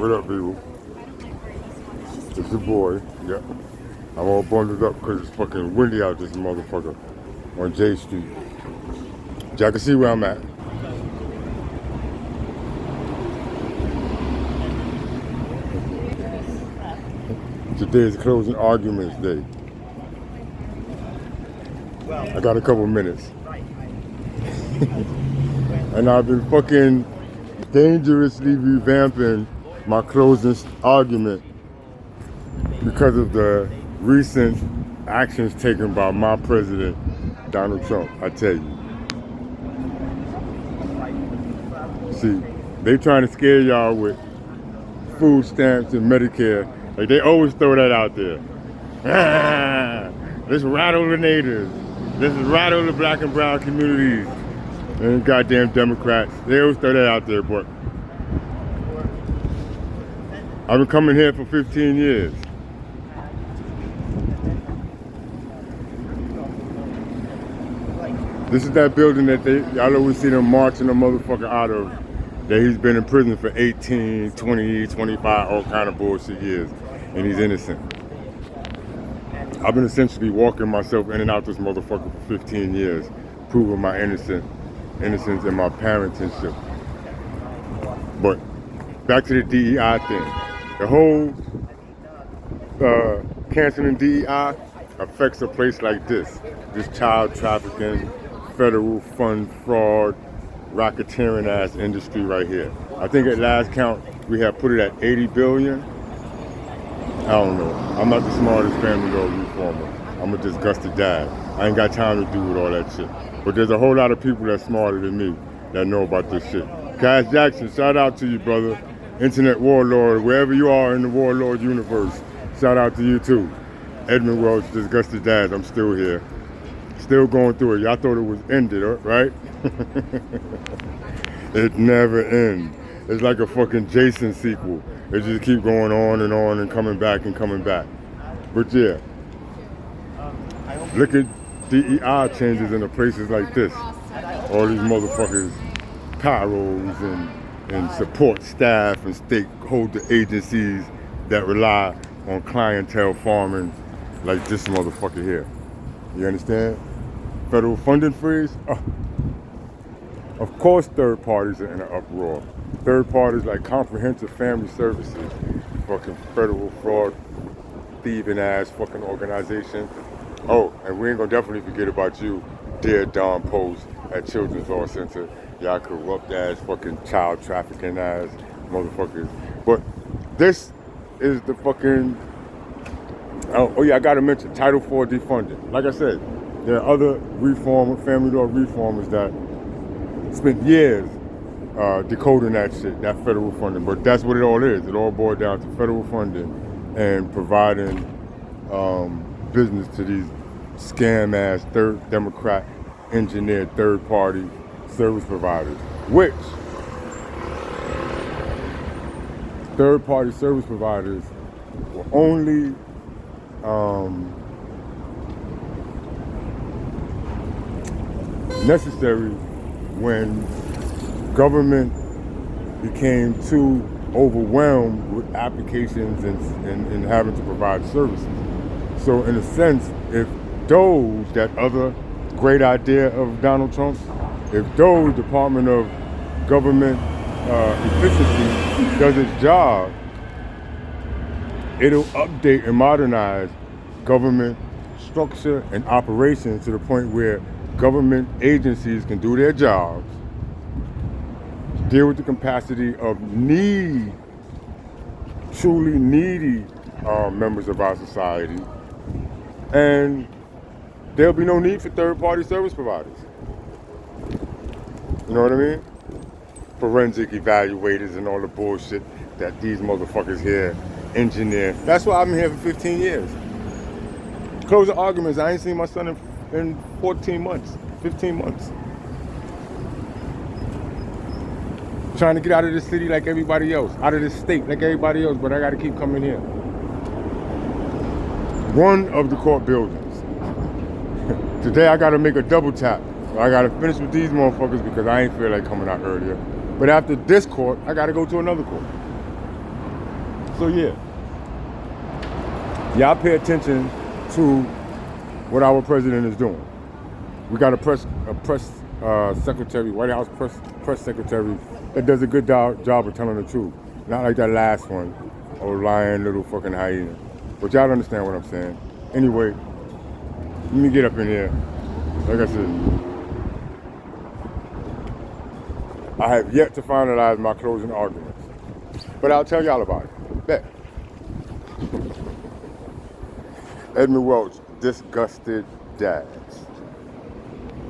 What up, people? It's your boy. Yeah. I'm all bundled up because it's fucking windy out this motherfucker on J Street. Y'all can see where I'm at. Today is closing arguments day. I got a couple minutes. And I've been fucking dangerously revamping my closing argument because of the recent actions taken by my president, Donald Trump, I tell you. See, they trying to scare y'all with food stamps and Medicare. Like, they always throw that out there. Let's rattle the natives. Let's rattle the black and brown communities. And goddamn Democrats. They always throw that out there, but I've been coming here for 15 years. This is that building that y'all always see them marching a motherfucker out of, that he's been in prison for 18, 20, 25, all kind of bullshit years, and he's innocent. I've been essentially walking myself in and out this motherfucker for 15 years, proving my innocence and my parentingship. But back to the DEI thing. The whole canceling DEI affects a place like this child trafficking, federal fund fraud, racketeering ass industry right here. I think at last count we have put it at 80 billion. I don't know. I'm not the smartest family law reformer. I'm a disgusted dad. I ain't got time to do with all that shit. But there's a whole lot of people that's smarter than me that know about this shit. Cass Jackson, shout out to you, brother. Internet warlord, wherever you are in the warlord universe, shout out to you too. Edmund Welch, disgusted dad, I'm still here. Still going through it. Y'all thought it was ended, right? It never ends. It's like a fucking Jason sequel. It just keep going on and coming back and coming back. But yeah, look at DEI changes in the places like this. All these motherfuckers, pyros and support staff and stakeholder agencies that rely on clientele farming like this motherfucker here. You understand? Federal funding freeze? Oh. Of course third parties are in an uproar. Third parties like Comprehensive Family Services, fucking federal fraud, thieving ass fucking organization. Oh, and we ain't gonna definitely forget about you, dear Don Post at Children's Law Center. Y'all corrupt ass fucking child trafficking ass motherfuckers. But this is the fucking, oh yeah, I gotta mention Title IV defunding. Like I said, there are other family law reformers that spent years decoding that shit, that federal funding. But that's what it all is. It all boiled down to federal funding and providing business to these scam ass Democrat engineered third party service providers, which third party service providers were only necessary when government became too overwhelmed with applications and having to provide services. So in a sense, if those, that other great idea of Donald Trump, if those Department of Government Efficiency does its job, it'll update and modernize government structure and operations to the point where government agencies can do their jobs, deal with the capacity of truly needy members of our society, and there'll be no need for third-party service providers. You know what I mean? Forensic evaluators and all the bullshit that these motherfuckers here engineer. That's why I've been here for 15 years. Closing arguments, I ain't seen my son in 14 months, 15 months. Trying to get out of this city like everybody else, out of this state like everybody else, but I gotta keep coming here. One of the court buildings. Today I gotta make a double tap. I gotta finish with these motherfuckers because I ain't feel like coming out earlier. But after this court, I gotta go to another court. So yeah, y'all pay attention to what our president is doing. We got a press secretary, White House press secretary that does a good job of telling the truth. Not like that last one, old lying little fucking hyena. But y'all understand what I'm saying. Anyway, let me get up in here. Like I said, I have yet to finalize my closing arguments, but I'll tell y'all about it. Bet. Edmund Welch, disgusted dads.